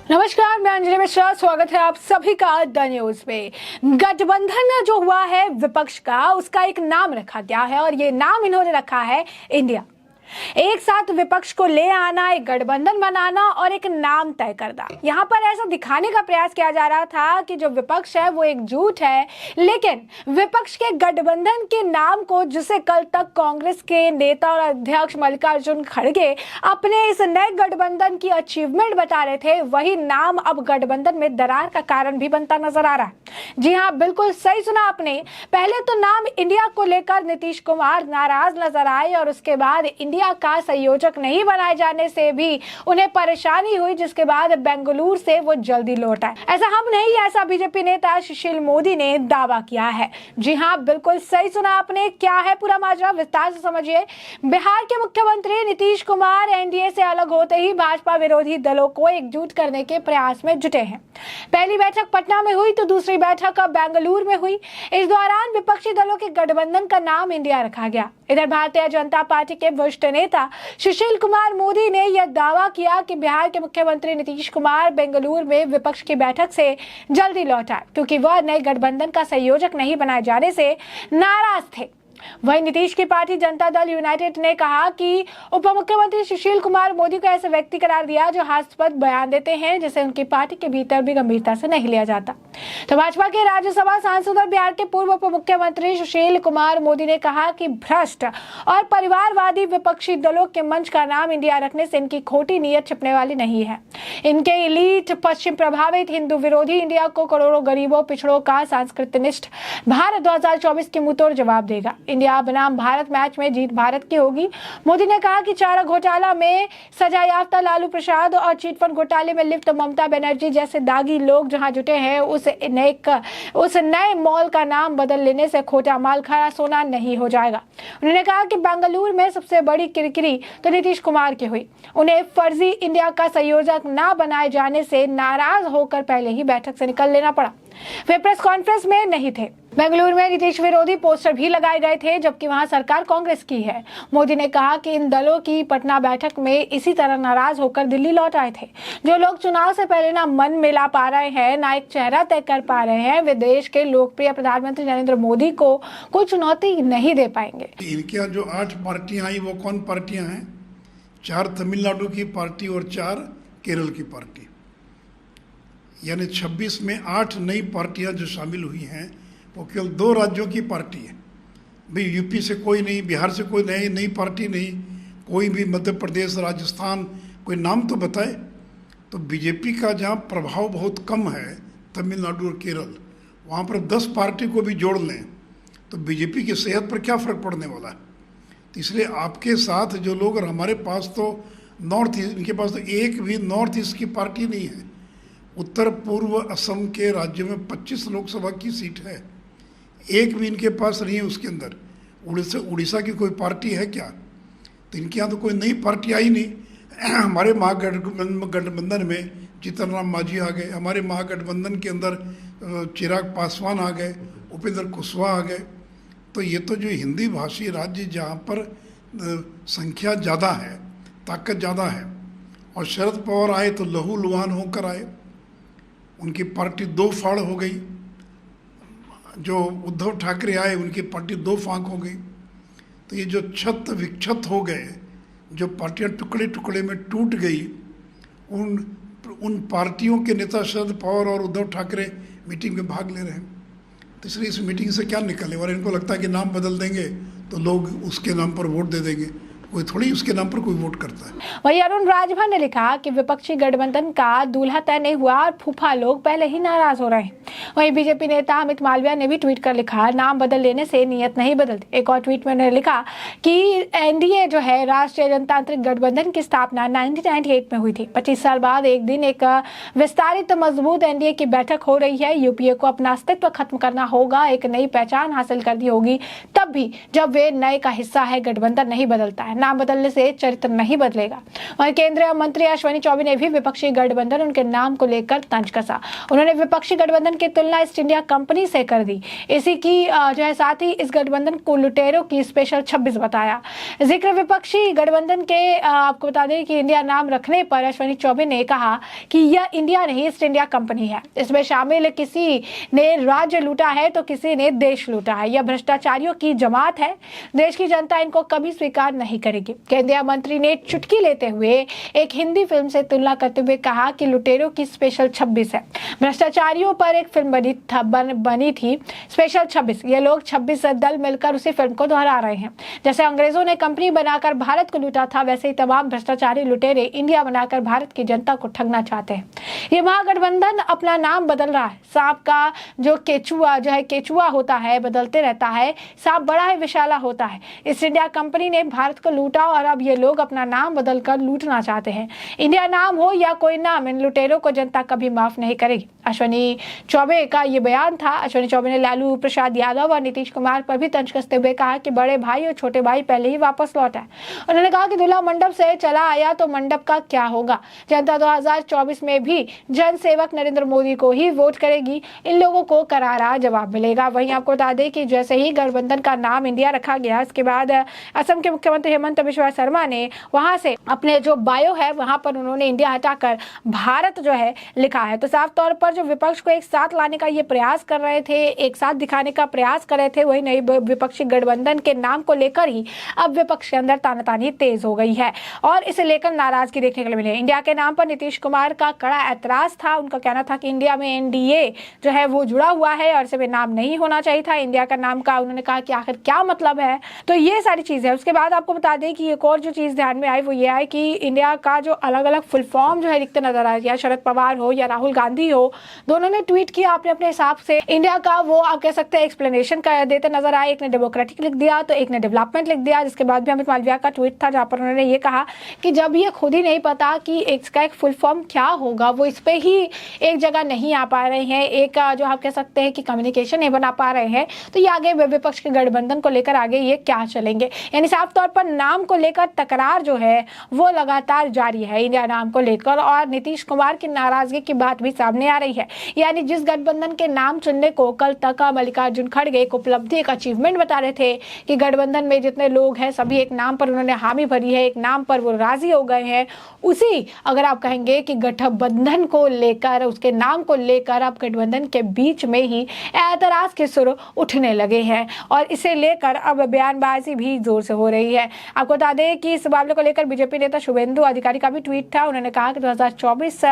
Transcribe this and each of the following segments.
नमस्कार, मैं अंजलि मिश्रा। स्वागत है आप सभी का द न्यूज पे। गठबंधन जो हुआ है विपक्ष का, उसका एक नाम रखा गया है और ये नाम इन्होंने रखा है इंडिया। एक साथ विपक्ष को ले आना, एक गठबंधन बनाना और एक नाम तय करना। यहाँ पर ऐसा दिखाने का प्रयास किया जा रहा था कि जो विपक्ष है वो एकजुट है, लेकिन विपक्ष के गठबंधन के नाम को, जिसे कल तक कांग्रेस के नेता और अध्यक्ष मल्लिकार्जुन खड़गे अपने इस नए गठबंधन की अचीवमेंट बता रहे थे, वही नाम अब गठबंधन में दरार का कारण भी बनता नजर आ रहा है। जी हाँ, बिल्कुल सही सुना आपने। पहले तो नाम इंडिया को लेकर नीतीश कुमार नाराज नजर आए और उसके बाद इंडिया का संयोजक नहीं बनाए जाने से भी उन्हें परेशानी हुई, जिसके बाद बेंगलुरु से वो जल्दी लौट आए। ऐसा हम नहीं, ऐसा बीजेपी नेता सुशील मोदी ने दावा किया है। जी हाँ, बिल्कुल सही सुना आपने। क्या है पूरा माजरा, विस्तार से समझिए। बिहार के मुख्यमंत्री नीतीश कुमार एनडीए से अलग होते ही भाजपा विरोधी दलों को एकजुट करने के प्रयास में जुटे हैं। पहली बैठक पटना में हुई तो दूसरी बैठक अब बेंगलुरु में हुई। इस दौरान विपक्षी दलों के गठबंधन का नाम इंडिया रखा गया। इधर भारतीय जनता पार्टी के वरिष्ठ नेता सुशील कुमार मोदी ने यह दावा किया कि बिहार के मुख्यमंत्री नीतीश कुमार बेंगलुरु में विपक्ष की बैठक से जल्दी लौट आए, क्योंकि वह नए गठबंधन का संयोजक नहीं बनाए जाने से नाराज थे। वहीं नीतीश की पार्टी जनता दल यूनाइटेड ने कहा कि उप मुख्यमंत्री सुशील कुमार मोदी को ऐसे व्यक्ति करार दिया जो हास्यास्पद बयान देते हैं, जिसे उनकी पार्टी के भीतर भी गंभीरता से नहीं लिया जाता। तो भाजपा के राज्यसभा सांसद और बिहार के पूर्व उप मुख्यमंत्री सुशील कुमार मोदी ने कहा कि भ्रष्ट और परिवारवादी विपक्षी दलों के मंच का नाम इंडिया रखने से इनकी खोटी नीयत छिपने वाली नहीं है। इनके इलीट, पश्चिम प्रभावित, हिंदू विरोधी इंडिया को करोड़ों गरीबों, पिछड़ों का सांस्कृतिक भारत 2024 के मुंहतोड़ जवाब देगा। इंडिया बनाम भारत मैच में जीत भारत की होगी। मोदी ने कहा कि चारा घोटाला में सजा याफ्ता लालू प्रसाद और चिटफंड घोटाले में लिप्त ममता बनर्जी जैसे दागी लोग जहां जुटे हैं, उस नए मॉल का नाम बदल लेने से खोटा माल खरा सोना नहीं हो जाएगा। उन्होंने कहा कि बेंगलुरु में सबसे बड़ी किरकिरी तो नीतीश कुमार की हुई। उन्हें फर्जी इंडिया का संयोजक न बनाए जाने से नाराज होकर पहले ही बैठक से निकल लेना पड़ा। वे प्रेस कॉन्फ्रेंस में नहीं थे। बेंगलुरु में नीतीश विरोधी पोस्टर भी लगाए गए थे, जबकि वहां सरकार कांग्रेस की है। मोदी ने कहा कि इन दलों की पटना बैठक में इसी तरह नाराज होकर दिल्ली लौट आए थे। जो लोग चुनाव से पहले ना मन मिला पा रहे हैं, ना एक चेहरा तय कर पा रहे हैं, वे देश के लोकप्रिय प्रधानमंत्री नरेंद्र मोदी को कोई चुनौती नहीं दे पाएंगे। इनके यहाँ जो 8 पार्टियां आई वो कौन पार्टियां हैं? 4 तमिलनाडु की पार्टी और 4 केरल की पार्टी, यानी 26 में 8 नई पार्टियां जो शामिल हुई हैं, वो केवल 2 राज्यों की पार्टी है। भाई यूपी से कोई नहीं, बिहार से कोई नई पार्टी नहीं, कोई भी मध्य प्रदेश, राजस्थान, कोई नाम तो बताए। तो बीजेपी का जहाँ प्रभाव बहुत कम है, तमिलनाडु और केरल, वहाँ पर 10 पार्टी को भी जोड़ लें तो बीजेपी की सेहत पर क्या फ़र्क पड़ने वाला है। तो इसलिए आपके साथ जो लोग, और हमारे पास तो नॉर्थ ईस्ट, इनके पास तो एक भी नॉर्थ ईस्ट की पार्टी नहीं है। उत्तर पूर्व असम के राज्यों में 25 लोकसभा की सीट है, एक भी इनके पास नहीं है। उसके अंदर उड़ीसा की कोई पार्टी है क्या? तो इनके यहाँ तो कोई नई पार्टी आई नहीं। हमारे महागठबंधन में जीतन राम मांझी आ गए, हमारे महागठबंधन के अंदर चिराग पासवान आ गए, उपेंद्र कुशवाहा आ गए। तो ये तो जो हिंदी भाषी राज्य जहाँ पर संख्या ज़्यादा है, ताकत ज़्यादा है, और शरद पवार आए तो लहू लुहान होकर आए, उनकी पार्टी 2 फाड़ हो गई। जो उद्धव ठाकरे आए, उनकी पार्टी 2 फांक हो गई। तो ये जो छत विक्षत हो गए, जो पार्टियां टुकड़े टुकड़े में टूट गई, उन पार्टियों के नेता शरद पवार और उद्धव ठाकरे मीटिंग में भाग ले रहे हैं। तो इसलिए इस मीटिंग से क्या निकले? और इनको लगता है कि नाम बदल देंगे तो लोग उसके नाम पर वोट दे देंगे। कोई थोड़ी उसके नाम पर कोई वोट करता है। वहीं अरुण राजभर ने लिखा कि विपक्षी गठबंधन का दूल्हा तय नहीं हुआ और फूफा लोग पहले ही नाराज हो रहे हैं। वहीं बीजेपी नेता अमित मालवीय ने भी ट्वीट कर लिखा, नाम बदल लेने से नीयत नहीं बदलती। एक और ट्वीट में उन्होंने लिखा कि एनडीए जो है, राष्ट्रीय जनतांत्रिक गठबंधन की स्थापना 1998 में हुई थी। 25 साल बाद एक दिन एक विस्तारित मजबूत एनडीए की बैठक हो रही है। यूपीए को अपना अस्तित्व खत्म करना होगा, एक नई पहचान हासिल करनी होगी, तब भी जब वे नए का हिस्सा है। गठबंधन नहीं बदलता है, नाम बदलने से चरित्र नहीं बदलेगा। वहीं केंद्रीय मंत्री अश्विनी चौबे ने भी विपक्षी गठबंधन उनके नाम को लेकर तंज कसा। उन्होंने विपक्षी गठबंधन की तुलना ईस्ट इंडिया कंपनी से कर दी। इसी की जो है साथ ही इस गठबंधन को लुटेरों की स्पेशल 26 बताया। जिक्र विपक्षी गठबंधन के आपको बता दें कि इंडिया नाम रखने पर अश्विनी चौबे ने कहा कि यह इंडिया नहीं ईस्ट इंडिया कंपनी है। इसमें शामिल किसी ने राज्य लूटा है तो किसी ने देश लूटा है। यह भ्रष्टाचारियों की जमात है। देश की जनता इनको कभी स्वीकार नहीं करेगी। केंद्रीय मंत्री ने चुटकी लेते हुए एक हिंदी फिल्म से तुलना करते हुए कहा कि लुटेरों की स्पेशल 26 है। भ्रष्टाचारियों पर एक फिल्म बनी थी स्पेशल 26। ये लोग 26 दल मिलकर उसी फिल्म को दोहरा रहे हैं। जैसे अंग्रेजों ने कंपनी बनाकर भारत को लूटा था, वैसे ही तमाम भ्रष्टाचारी लुटेरे इंडिया बनाकर भारत की जनता को ठगना चाहते हैं। ये महागठबंधन अपना नाम बदल रहा है। सांप का जो केचुआ होता है बदलते रहता है। सांप बड़ा है, विशाला होता है। ईस्ट इंडिया कंपनी ने भारत को लूटा और अब ये लोग अपना नाम बदलकर लूटना चाहते हैं। इंडिया नाम हो या कोई नाम, इन लुटेरों को जनता कभी माफ नहीं करेगी। अश्विनी चौबे का ये बयान था। अश्विनी चौबे ने लालू प्रसाद यादव और नीतीश कुमार पर भी तंज कसते हुए कहा कि बड़े भाई और छोटे भाई पहले ही वापस लौट आए। उन्होंने कहा कि दूल्हा मंडप से चला आया तो मंडप का क्या होगा। जनता 2024 में भी जन सेवक नरेंद्र मोदी को ही वोट करेगी। इन लोगों को करारा जवाब मिलेगा। वहीं आपको बता दें कि जैसे ही गठबंधन का नाम इंडिया रखा गया, इसके बाद असम के मुख्यमंत्री हेमंत बिस्वा शर्मा ने वहां से अपने जो बायो है वहां पर उन्होंने इंडिया हटाकर भारत जो है लिखा है। तो साफ तौर पर जो विपक्ष को एक साथ लाने का ये प्रयास कर रहे थे, एक साथ दिखाने का प्रयास कर रहे थे, वही नई विपक्षी गठबंधन के नाम को लेकर ही अब विपक्ष के अंदर तानातानी तेज हो गई है और इसे लेकर नाराजगी देखने के लिए मिली। इंडिया के नाम पर नीतीश कुमार का कड़ा ऐतराज था। उनका कहना था कि इंडिया में एनडीए जो है वो जुड़ा हुआ है और इसे नाम नहीं होना चाहिए था इंडिया का नाम का। उन्होंने कहा कि आखिर क्या मतलब है। तो ये सारी चीजें, उसके बाद आपको बता दें कि एक और जो चीज ध्यान में आई वो ये है कि इंडिया का जो अलग अलग फुल फॉर्म जो है लिखते नजर आया, या शरद पवार हो या राहुल गांधी हो, दोनों ने ट्वीट किया अपने अपने हिसाब से इंडिया का वो आप कह सकते हैं एक्सप्लेनेशन देते नजर आए। एक ने डेमोक्रेटिक लिख दिया तो एक ने डेवलपमेंट लिख दिया। जिसके बाद भी अमित मालविया का ट्वीट था जहां पर उन्होंने ये कहा कि जब ये खुद ही नहीं पता कि इसका एक फुल फॉर्म क्या होगा, वो इस पे ही एक जगह नहीं आ पा रहे हैं, एक जो आप कह सकते हैं कि कम्युनिकेशन नहीं बना पा रहे हैं, तो ये आगे विपक्ष के गठबंधन को लेकर आगे ये क्या चलेंगे। यानी साफ तौर पर नाम को लेकर तकरार जो है वो लगातार जारी है इंडिया नाम को लेकर और नीतीश कुमार की नाराजगी की बात भी सामने आ रही है। यानी जिस गठबंधन के नाम चुनने को कल तक मल्लिकार्जुन खड़गे एक उपलब्धि, एक अचीवमेंट बता रहे थे कि गठबंधन में जितने लोग हैं सभी एक नाम पर उन्होंने हामी भरी है, एक नाम पर वो राजी हो गए हैं, उसी अगर आप कहेंगे कि गठबंधन को लेकर, उसके नाम को लेकर अब गठबंधन के बीच में ही ऐतराज के सुर उठने लगे हैं और इसे लेकर अब बयानबाजी भी जोर से हो रही है। आपको बता दें कि इस मामले को लेकर बीजेपी नेता शुभेंदु अधिकारी का भी ट्वीट था। उन्होंने कहा कि 2024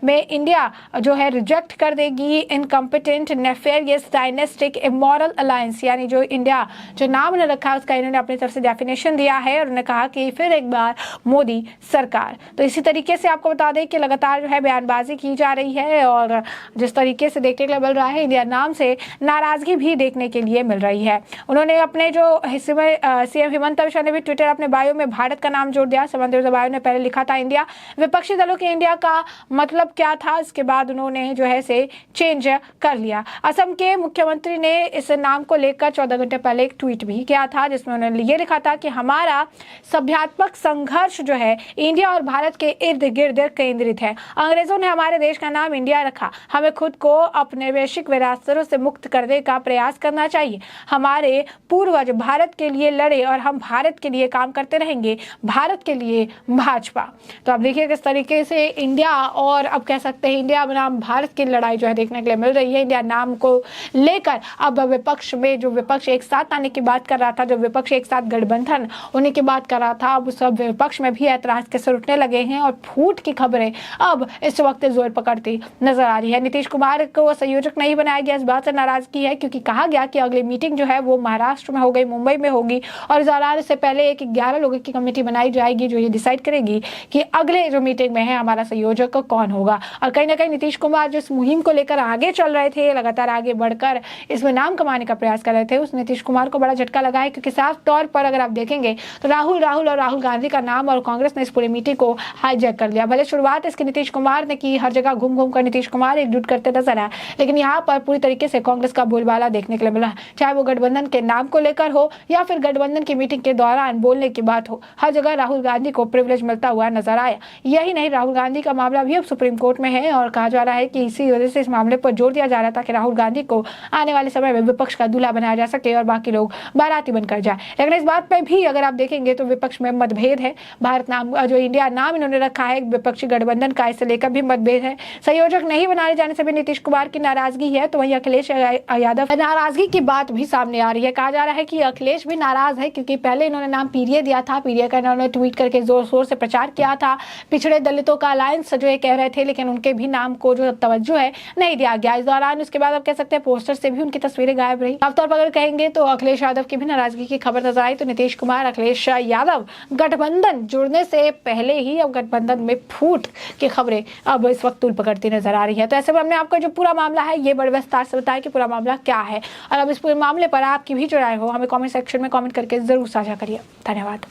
में इंडिया जो है रिजेक्ट कर देगी incompetent, nefarious, dynastic, immoral alliance. यानी जो इंडिया जो नाम ने रखा उसका इन्होंने अपनी तरफ से डेफिनेशन दिया है और उन्होंने कहा कि फिर एक बार मोदी सरकार। तो इसी तरीके से आपको बता दें कि लगातार जो है बयानबाजी की जा रही है और जिस तरीके से देखने के लिए मिल रहा है इंडिया नाम से नाराजगी भी देखने के लिए मिल रही है। उन्होंने अपने जो हिस्से में सीएम हेमंत बिस्वा ने भी ट्विटर अपने बायो में भारत का नाम जोड़ दिया। हेमंत बायो ने पहले लिखा था इंडिया। विपक्षी दलों के इंडिया का मतलब क्या था, इसके बाद उन्होंने जो है से चेंज कर लिया। असम के मुख्यमंत्री ने इस नाम को लेकर 14 घंटे पहले एक ट्वीट भी किया था जिसमें उन्होंने ये लिखा था कि हमारा सभ्यात्मक संघर्ष जो है इंडिया और भारत के इर्द गिर्द केंद्रित है। अंग्रेजों ने हमारे देश का नाम इंडिया रखा। हमें खुद को अपने वैश्विक विरासतों से मुक्त करने का प्रयास करना चाहिए। हमारे पूर्वज भारत के लिए लड़े और हम भारत के लिए काम करते रहेंगे। भारत के लिए भाजपा। तो अब देखिए किस तरीके से इंडिया और अब कह सकते हैं इंडिया बनाम भारत की लड़ाई जो है देखने के लिए मिल रही है। इंडिया नाम को लेकर अब विपक्ष में जो विपक्ष एक साथ आने की बात कर रहा था, जो विपक्ष एक साथ गठबंधन होने की बात कर रहा था, अब सब विपक्ष में भी ऐतराज के सुर उठने लगे हैं और फूट की खबरें अब इस वक्त जोर पकड़ती नजर आ रही है। नीतीश कुमार को संयोजक नहीं बनाया गया, इस बात से नाराजगी है क्योंकि कहा गया कि अगली मीटिंग जो है वो महाराष्ट्र में हो गई, मुंबई में होगी और इस दौरान से पहले एक 11 लोगों की कमेटी बनाई जाएगी जो ये डिसाइड करेगी कि अगले जो मीटिंग में है हमारा संयोजक कौन होगा। और कहीं ना कहीं नीतीश कुमार जो इस मुहिम को लेकर आगे चल रहे थे, लगातार आगे बढ़कर इसमें नाम कमाने का प्रयास कर रहे थे, उस नीतीश कुमार को बड़ा झटका लगा है क्योंकि साफ तौर पर अगर आप देखेंगे तो राहुल गांधी का नाम और कांग्रेस ने इस पूरी मीटिंग को हाईजैक कर लिया। भले शुरुआत इसकी नीतीश कुमार ने की, हर जगह घूम कर नीतीश कुमार एकजुट करते नजर आए, लेकिन यहाँ पर पूरी तरीके से कांग्रेस का बोलबाला देखने के लिए मिला, चाहे वो गठबंधन के नाम को लेकर हो या फिर गठबंधन की मीटिंग के दौरान बोले बोलने की बात हो, हर जगह राहुल गांधी को प्रिविलेज मिलता हुआ नजर आया। यही नहीं, राहुल गांधी का मामला भी अब सुप्रीम कोर्ट में है और कहा जा रहा है कि इसी वजह से इस मामले पर जोर दिया जा रहा था कि राहुल गांधी को आने वाले समय में विपक्ष का दूल्हा बनाया जा सके और बाकी लोग बाराती बनकर जाए। लेकिन इस बात पर भी अगर आप देखेंगे तो विपक्ष में मतभेद है। भारत नाम जो इंडिया नाम इन्होंने रखा है विपक्षी गठबंधन का, इसे लेकर भी मतभेद है। संयोजक नहीं बनाए जाने से भी नीतीश कुमार की नाराजगी है, तो वहीं अखिलेश यादव नाराजगी की बात भी सामने आ रही है। कहा जा रहा है कि अखिलेश भी नाराज है क्योंकि पहले इन्होंने नाम पीरिये दिया था, पीरिये का इन्होंने ट्वीट करके जोर शोर से प्रचार किया था। पिछड़े दलितों का अलायंस जो ये कह रहे थे, लेकिन उनके भी नाम को जो तवज्जो है नहीं दिया गया। इस दौरान उसके बाद आप कह सकते हैं पोस्टर से भी उनकी तस्वीरें गायब रही। साफ तौर पर अगर कहेंगे तो अखिलेश यादव की भी नाराजगी की खबर नजर आई। तो नीतीश कुमार, अखिलेश यादव गठबंधन जुड़ने से पहले ही अब गठबंधन में फूट की खबरें अब इस वक्त तूल पकड़ती नजर आ रही है। तो ऐसे में हमने आपको जो पूरा मामला है ये बड़े विस्तार से बताया कि पूरा मामला क्या है, और अब इस पूरे मामले पर आपकी भी जो राय हो हमें कमेंट सेक्शन में कमेंट करके जरूर साझा करिए। धन्यवाद।